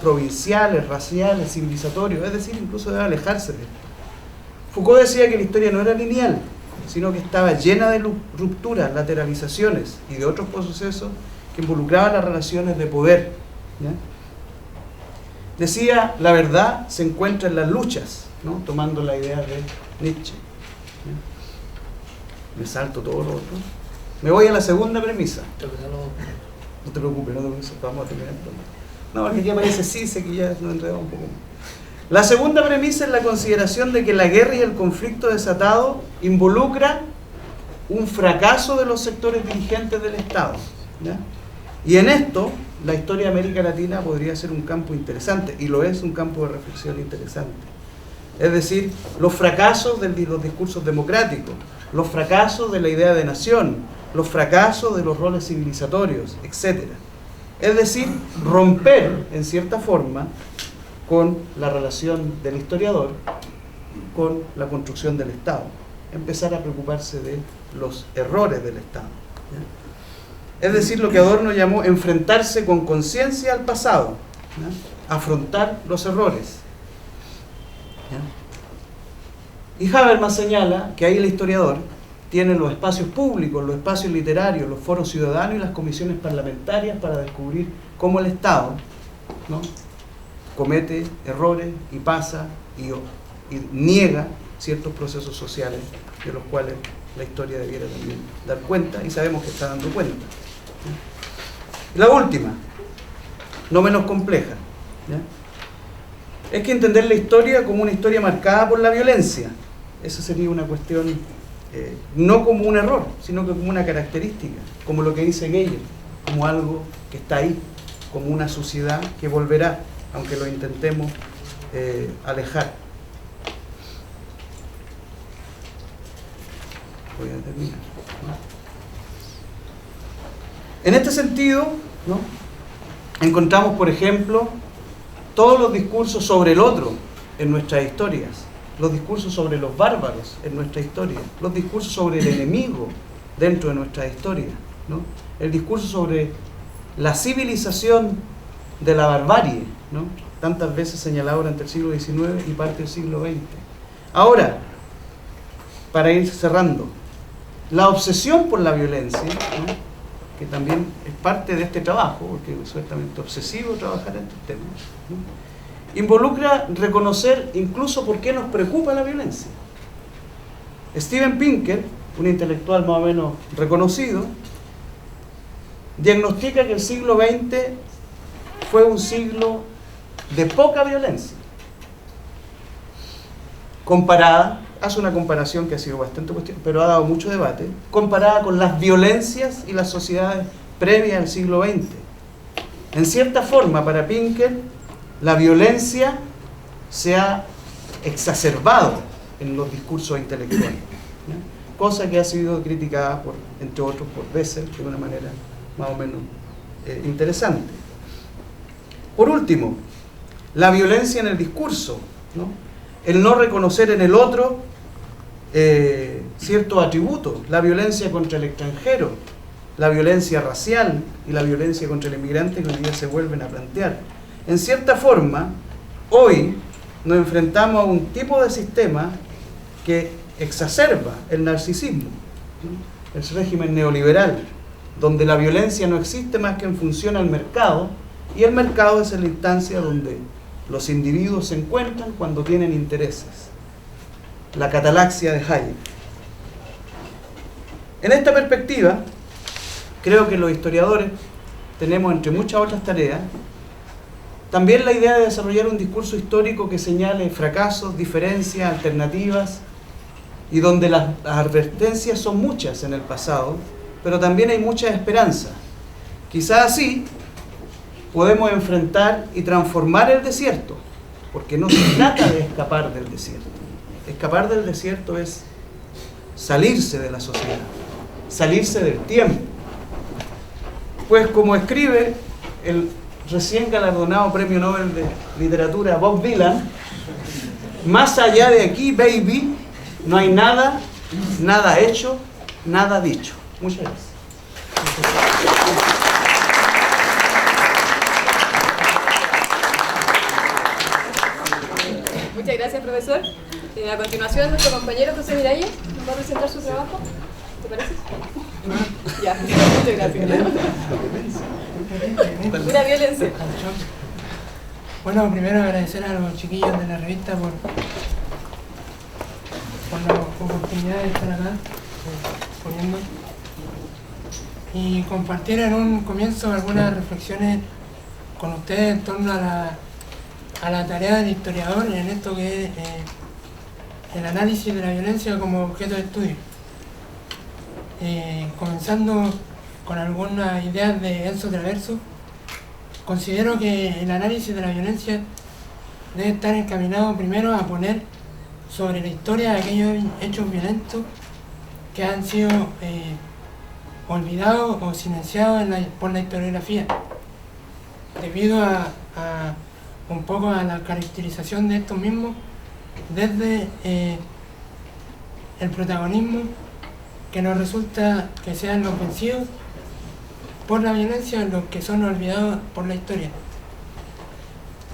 provinciales, raciales, civilizatorios, es decir, incluso debe alejarse de esto. Foucault decía que la historia no era lineal, sino que estaba llena de rupturas, lateralizaciones y de otros procesos que involucraban las relaciones de poder, ¿ya? Decía, la verdad se encuentra en las luchas, ¿no? Tomando la idea de Nietzsche, ¿ya? Me salto todo lo otro. Me voy a la segunda premisa. No te preocupes, vamos a terminar pronto. No, porque aquí aparece Cise, que ya nos enredamos un poco más. La segunda premisa es la consideración de que la guerra y el conflicto desatado involucra un fracaso de los sectores dirigentes del Estado, ¿ya? Y en esto, la historia de América Latina podría ser un campo interesante, y lo es, un campo de reflexión interesante. Es decir, los fracasos de los discursos democráticos, los fracasos de la idea de nación, los fracasos de los roles civilizatorios, etc. Es decir, romper, en cierta forma, con la relación del historiador con la construcción del Estado. Empezar a preocuparse de los errores del Estado, ¿ya? Es decir, lo que Adorno llamó enfrentarse con conciencia al pasado, ¿ya? Afrontar los errores, ¿ya? Y Habermas señala que ahí el historiador tiene los espacios públicos, los espacios literarios, los foros ciudadanos y las comisiones parlamentarias para descubrir cómo el Estado, ¿no?, comete errores y pasa y niega ciertos procesos sociales de los cuales la historia debiera también dar cuenta, y sabemos que está dando cuenta. Y la última, no menos compleja, ¿ya?, es que entender la historia como una historia marcada por la violencia. Esa sería una cuestión, no como un error, sino que como una característica, como lo que dice Geyer, como algo que está ahí, como una sociedad que volverá, aunque lo intentemos alejar. Voy a terminar, ¿no? En este sentido, ¿no?, encontramos, por ejemplo, todos los discursos sobre el otro en nuestras historias, los discursos sobre los bárbaros en nuestra historia, los discursos sobre el enemigo dentro de nuestra historia, ¿no?, el discurso sobre la civilización de la barbarie, ¿no?, tantas veces señalado durante el siglo XIX y parte del siglo XX. Ahora, para ir cerrando, la obsesión por la violencia, ¿no?, que también es parte de este trabajo, porque es ciertamente obsesivo trabajar en estos temas, ¿no?, involucra reconocer incluso por qué nos preocupa la violencia. Steven Pinker, un intelectual más o menos reconocido, diagnostica que el siglo XX fue un siglo de poca violencia, comparada, hace una comparación que ha sido bastante cuestionada, pero ha dado mucho debate, comparada con las violencias y las sociedades previas al siglo XX. En cierta forma, para Pinker, la violencia se ha exacerbado en los discursos intelectuales, ¿no?, cosa que ha sido criticada, entre otros, por Bessel, de una manera más o menos interesante. Por último, la violencia en el discurso, ¿no?, el no reconocer en el otro ciertos atributos, la violencia contra el extranjero, la violencia racial y la violencia contra el inmigrante, que hoy día se vuelven a plantear. En cierta forma, hoy nos enfrentamos a un tipo de sistema que exacerba el narcisismo, ¿no?, el régimen neoliberal, donde la violencia no existe más que en función al mercado, y el mercado es la instancia donde los individuos se encuentran cuando tienen intereses. La catalaxia de Hayek. En esta perspectiva, creo que los historiadores tenemos, entre muchas otras tareas, también la idea de desarrollar un discurso histórico que señale fracasos, diferencias, alternativas, y donde las advertencias son muchas en el pasado, pero también hay mucha esperanza. Quizás así podemos enfrentar y transformar el desierto, porque no se trata de escapar del desierto. Escapar del desierto es salirse de la sociedad, salirse del tiempo. Pues como escribe el recién galardonado Premio Nobel de Literatura Bob Dylan, más allá de aquí, baby, no hay nada, nada hecho, nada dicho. Muchas gracias. Muchas gracias, profesor. A continuación, nuestro compañero José Miralles nos va a presentar su trabajo. ¿Te parece? Ya, muchas gracias. Pura violencia. Bueno, primero agradecer a los chiquillos de la revista por la oportunidad de estar acá poniendo y compartir en un comienzo algunas reflexiones con ustedes en torno a la tarea del historiador en esto que es el análisis de la violencia como objeto de estudio. Comenzando con algunas ideas de Enzo Traverso, considero que el análisis de la violencia debe estar encaminado primero a poner sobre la historia de aquellos hechos violentos que han sido olvidados o silenciados por la historiografía, debido a un poco a la caracterización de estos mismos desde el protagonismo que nos resulta que sean los vencidos por la violencia los que son olvidados por la historia.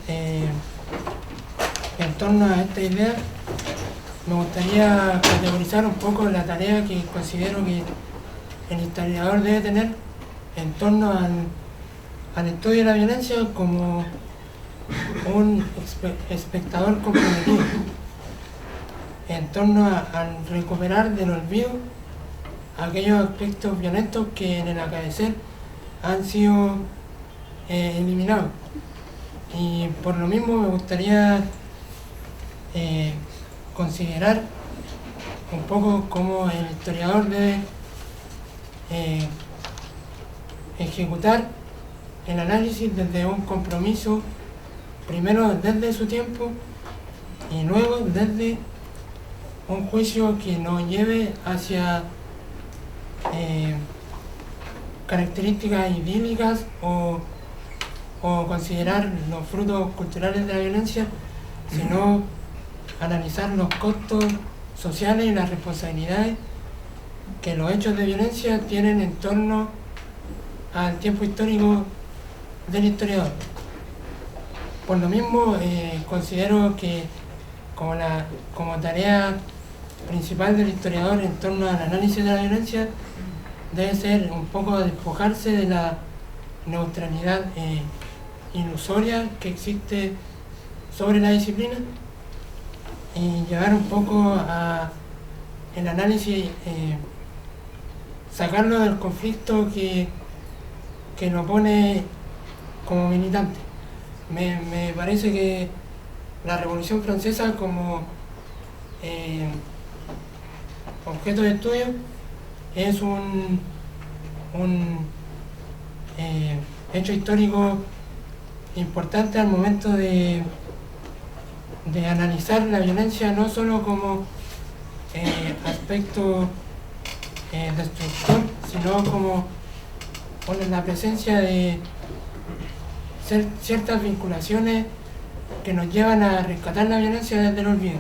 En torno a esta idea me gustaría categorizar un poco la tarea que considero que el historiador debe tener en torno al estudio de la violencia como un espectador comprometido en torno al recuperar del olvido aquellos aspectos violentos que en el acaecer han sido eliminados. Y por lo mismo me gustaría considerar un poco cómo el historiador debe ejecutar el análisis desde un compromiso, primero desde su tiempo y luego desde un juicio que nos lleve hacia características idílicas o considerar los frutos culturales de la violencia, sino analizar los costos sociales y las responsabilidades que los hechos de violencia tienen en torno al tiempo histórico del historiador. Por lo mismo, considero que como tarea principal del historiador en torno al análisis de la violencia debe ser un poco despojarse de la neutralidad ilusoria que existe sobre la disciplina y llevar un poco a el análisis, sacarlo del conflicto que lo pone como militante. Me parece que la Revolución Francesa como objeto de estudio es un hecho histórico importante al momento de analizar la violencia no solo como aspecto destructor, sino como la presencia de ciertas vinculaciones que nos llevan a rescatar la violencia desde el olvido.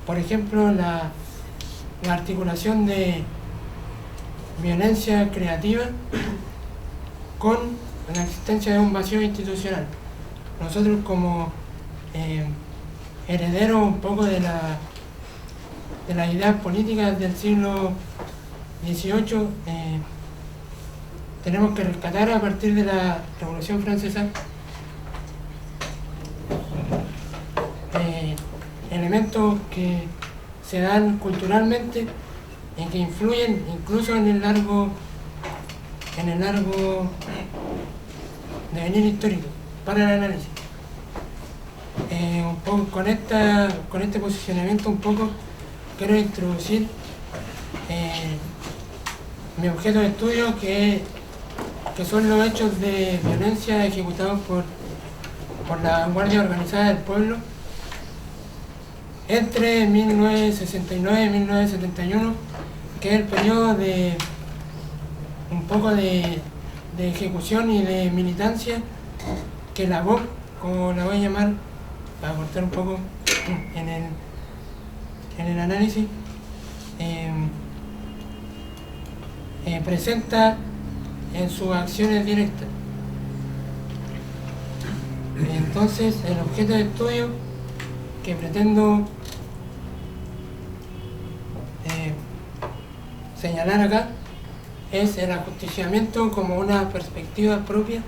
Por ejemplo, la articulación de violencia creativa con la existencia de un vacío institucional. Nosotros como herederos un poco de las ideas políticas del siglo XVIII, tenemos que rescatar a partir de la Revolución Francesa elementos que se dan culturalmente y que influyen incluso en el largo devenir histórico para el análisis. Un poco con este posicionamiento un poco quiero introducir mi objeto de estudio que son los hechos de violencia ejecutados por la Guardia Organizada del Pueblo entre 1969 y 1971, que es el periodo de un poco de ejecución y de militancia que la VOC, como la voy a llamar, para cortar un poco en el análisis, presenta en sus acciones directas. Entonces, el objeto de estudio que pretendo señalar acá es el ajusticiamiento como una perspectiva propia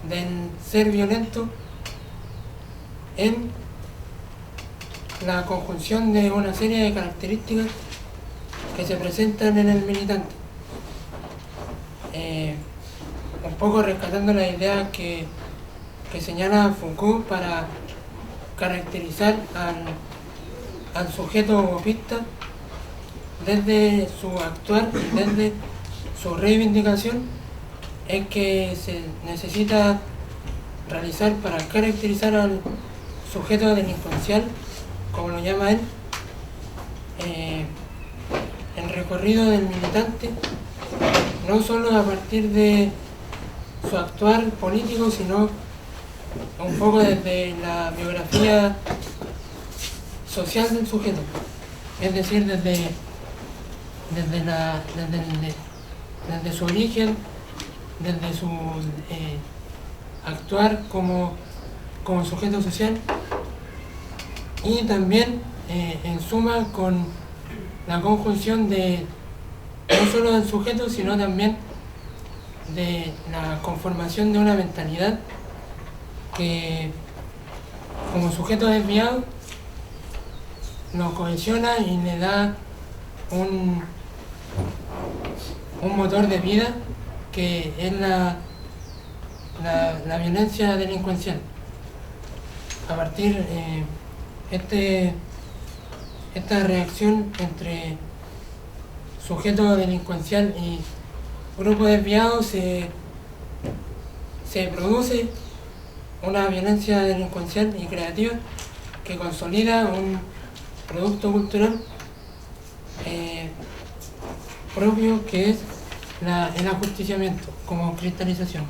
del ser violento en la conjunción de una serie de características que se presentan en el militante. Un poco rescatando la idea que señala Foucault para caracterizar al sujeto gopista desde su actuar, desde su reivindicación, es que se necesita realizar para caracterizar al sujeto delincuencial, como lo llama él, el recorrido del militante, no solo a partir de su actuar político, sino un poco desde la biografía social del sujeto, es decir, desde su origen, desde su actuar como sujeto social, y también en suma con la conjunción de no solo del sujeto, sino también de la conformación de una mentalidad que como sujeto desviado lo cohesiona y le da un motor de vida que es la violencia delincuencial. A partir esta reacción entre sujeto delincuencial y grupo desviado se produce una violencia delincuencial y creativa que consolida un producto cultural propio, que es el ajusticiamiento como cristalización.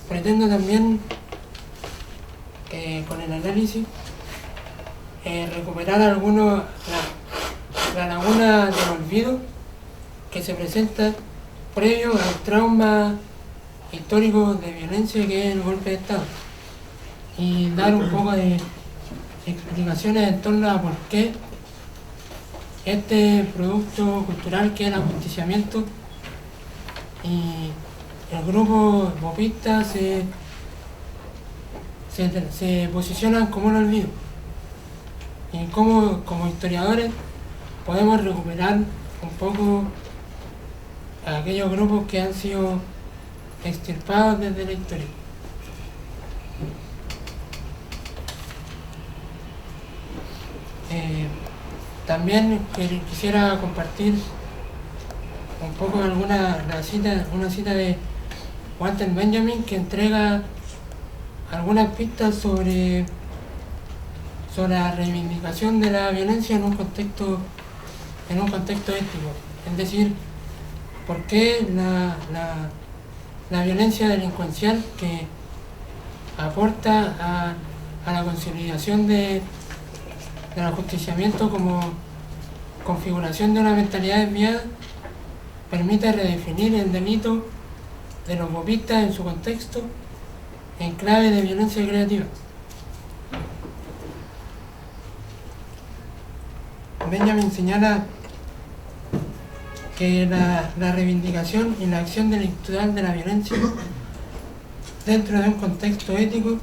Pretendo también con el análisis recuperar la laguna del olvido que se presenta previo al trauma histórico de violencia que es el golpe de Estado, y dar un poco de explicaciones en torno a por qué este producto cultural que es el ajusticiamiento y el grupo gopista se posicionan como un olvido, y cómo como historiadores podemos recuperar un poco a aquellos grupos que han sido extirpados desde la historia. También quisiera compartir un poco una cita de Walter Benjamin, que entrega algunas pistas sobre la reivindicación de la violencia en un contexto ético. Es decir, por qué la violencia delincuencial, que aporta a la consolidación del ajusticiamiento como configuración de una mentalidad desviada, permite redefinir el delito de los gopistas en su contexto en clave de violencia creativa. Benjamin señala que la reivindicación y la acción delictual de la violencia dentro de un contexto ético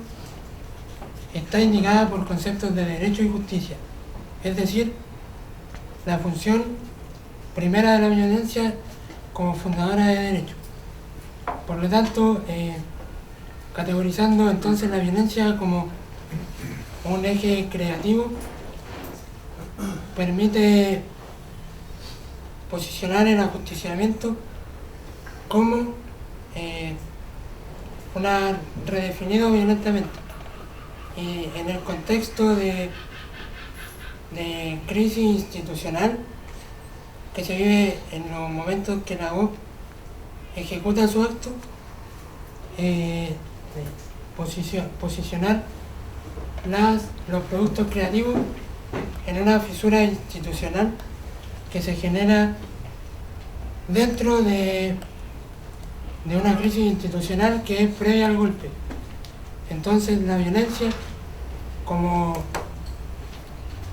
está indicada por conceptos de derecho y justicia, es decir, la función primera de la violencia como fundadora de derecho. Por lo tanto, categorizando entonces la violencia como un eje creativo, permite posicionar el ajusticiamiento como redefinido violentamente, y en el contexto de crisis institucional que se vive en los momentos que la GOP ejecuta su acto, posicionar los productos creativos en una fisura institucional que se genera dentro de una crisis institucional que es previa al golpe. Entonces la violencia como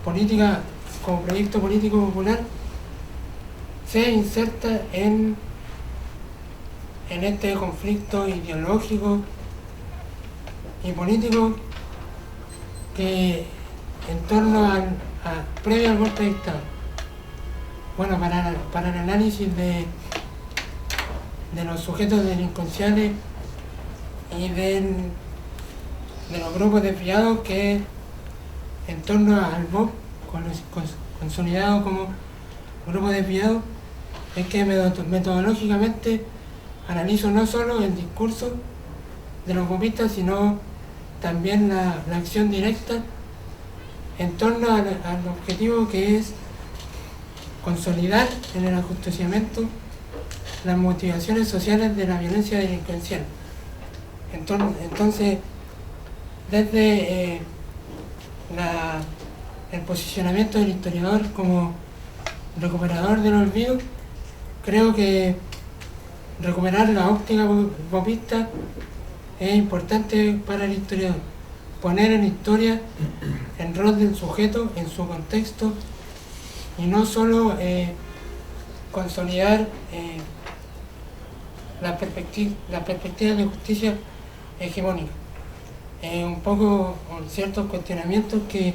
proyecto político popular se inserta en este conflicto ideológico y político que en torno previo al golpe de Estado. Bueno, para el análisis de los sujetos delincuenciales y de los grupos desviados que en torno al BOP, consolidado como grupo desviado, es que metodológicamente analizo no solo el discurso de los bopistas, sino también la acción directa en torno al objetivo que es consolidar en el ajusticiamiento las motivaciones sociales de la violencia delincuencial. Entonces, desde el posicionamiento del historiador como recuperador del olvido, creo que recuperar la óptica bopista es importante para el historiador. Poner en historia el rol del sujeto en su contexto y no solo consolidar las perspectivas de justicia hegemónica. Un poco ciertos cuestionamientos que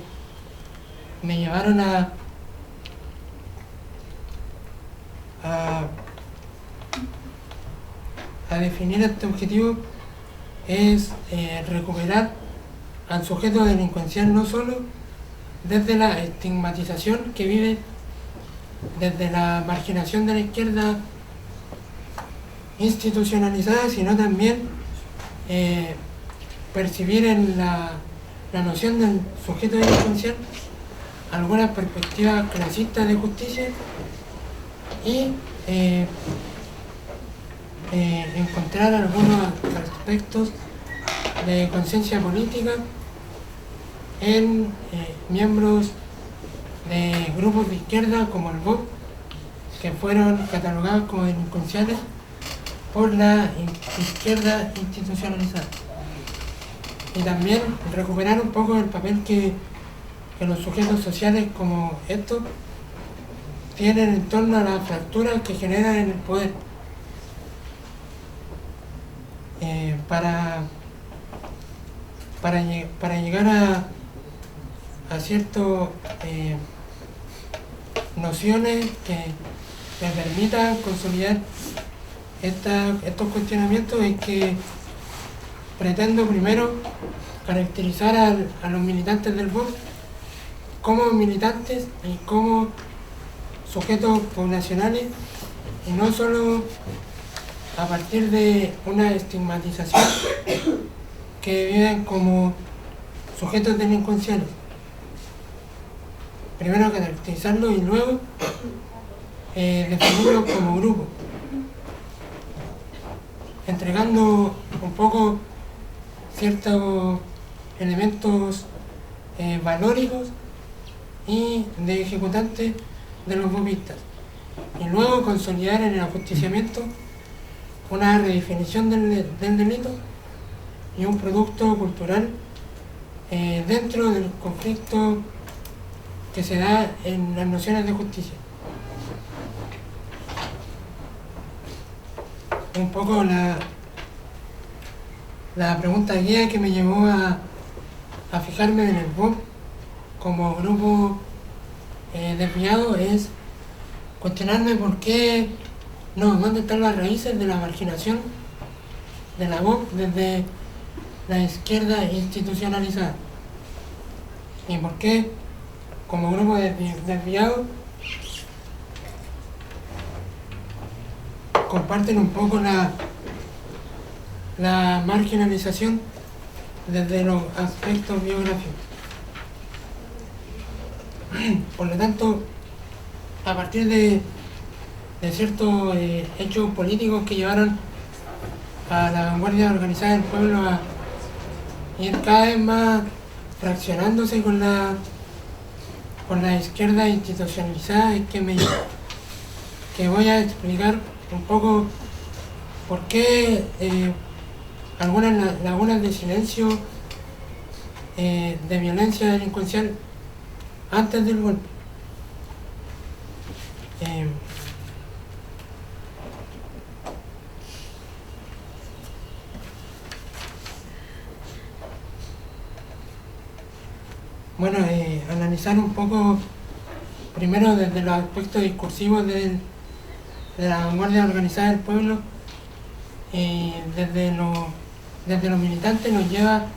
me llevaron a definir este objetivo es recuperar al sujeto delincuencial no solo desde la estigmatización que vive, desde la marginación de la izquierda institucionalizada, sino también percibir en la noción del sujeto delincuencial algunas perspectivas clasistas de justicia y encontrar algunos aspectos de conciencia política en miembros de grupos de izquierda como el BOP, que fueron catalogados como delincuenciales por la izquierda institucionalizada. Y también recuperar un poco el papel que los sujetos sociales como estos tienen en torno a las fracturas que generan en el poder. Para llegar a ciertas nociones que me permitan consolidar estos cuestionamientos, es que pretendo primero caracterizar a los militantes del BOP como militantes y como sujetos poblacionales, y no solo a partir de una estigmatización que viven como sujetos delincuenciales. Primero caracterizarlos y luego definirlos como grupo, entregando un poco ciertos elementos valóricos y de ejecutantes de los bopistas, y luego consolidar en el ajusticiamiento una redefinición del delito y un producto cultural dentro del conflicto que se da en las nociones de justicia. Un poco la pregunta guía que me llevó a fijarme en el BOP como grupo desviado es cuestionarme dónde están las raíces de la marginación de la BOP desde la izquierda institucionalizada, y por qué como grupo desviado comparten un poco la marginalización desde los aspectos biográficos. Por lo tanto, a partir de ciertos hechos políticos que llevaron a la vanguardia organizada del pueblo a ir cada vez más fraccionándose con la izquierda institucionalizada, es que voy a explicar un poco por qué algunas lagunas de silencio de violencia delincuencial antes del golpe. Bueno, analizar un poco primero desde los aspectos discursivos de la vanguardia organizada del pueblo, desde los militantes nos lleva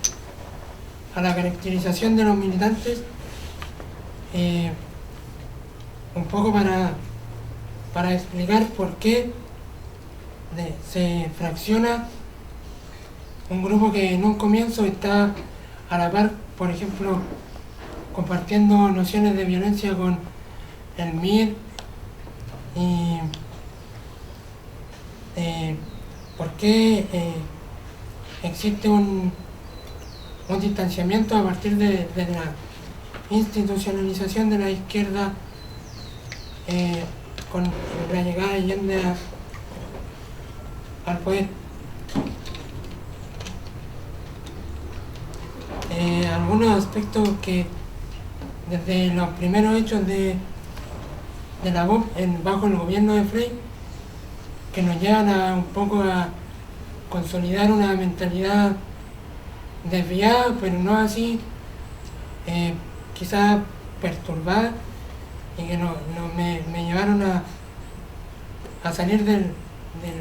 a la caracterización de los militantes, un poco para explicar por qué se fracciona un grupo que en un comienzo está a la par, por ejemplo, compartiendo nociones de violencia con el MIR, y por qué existe un distanciamiento a partir de la institucionalización de la izquierda con la llegada de Allende al poder. Algunos aspectos que desde los primeros hechos de la VOP bajo el gobierno de Frei, que nos llevan un poco a consolidar una mentalidad desviada, pero no así, quizás perturbada, y que me llevaron a salir del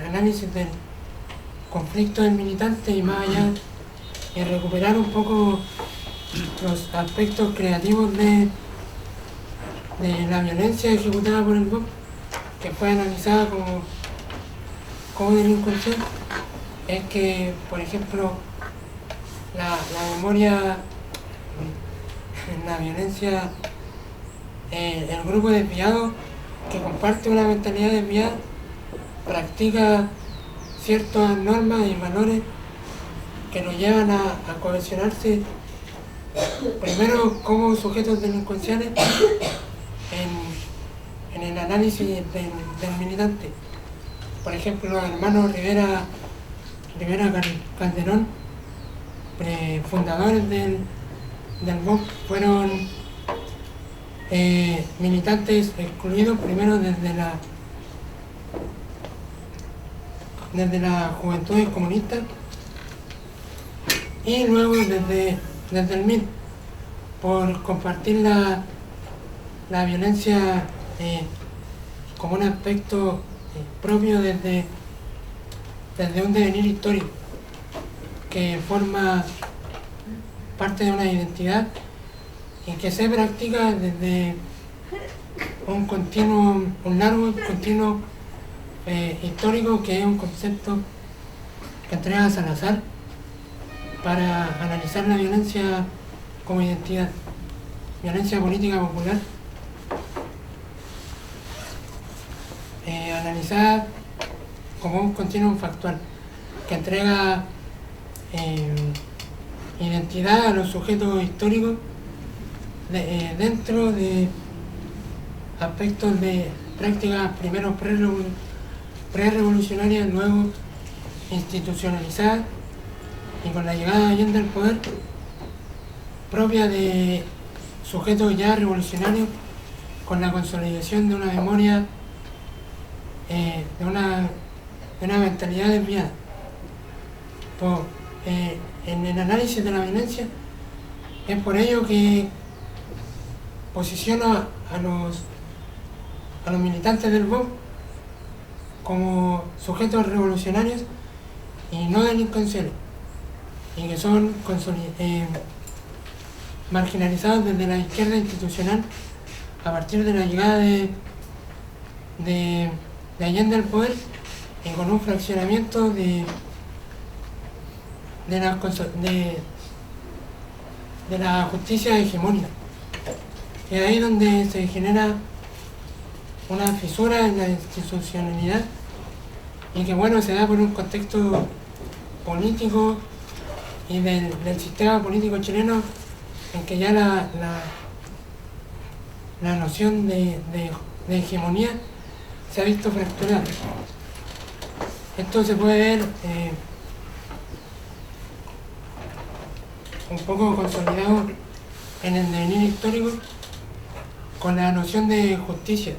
análisis del conflicto del militante y más allá, y recuperar un poco los aspectos creativos de la violencia ejecutada por el BOP, que fue analizada como delincuencia. Es que, por ejemplo, la memoria, la violencia, el grupo desviado que comparte una mentalidad desviada practica ciertas normas y valores que nos llevan a cohesionarse primero como sujetos delincuenciales en el análisis del militante. Por ejemplo, los hermanos Rivera Calderón, fundadores del BOP, fueron militantes excluidos primero desde las juventudes comunistas y luego desde el MIR, por compartir la violencia como un aspecto propio desde un devenir histórico que forma parte de una identidad y que se practica desde un largo continuo histórico, que es un concepto que entrega Salazar para analizar la violencia como identidad, violencia política popular, analizada como un continuum factual que entrega identidad a los sujetos históricos dentro de aspectos de prácticas primero pre-revolucionarias, luego institucionalizadas, y con la llegada de Allende al poder, propia de sujetos ya revolucionarios, con la consolidación de una memoria, de una mentalidad desviada. En el análisis de la violencia, es por ello que posiciona a los militantes del BOP como sujetos revolucionarios y no delincuenciales, y que son marginalizados desde la izquierda institucional a partir de la llegada de Allende al poder, y con un fraccionamiento de la justicia hegemónica. Y ahí donde se genera una fisura en la institucionalidad, y que bueno, se da por un contexto político y del sistema político chileno, en que ya la noción de hegemonía se ha visto fracturada. Esto se puede ver un poco consolidado en el devenir histórico con la noción de justicia.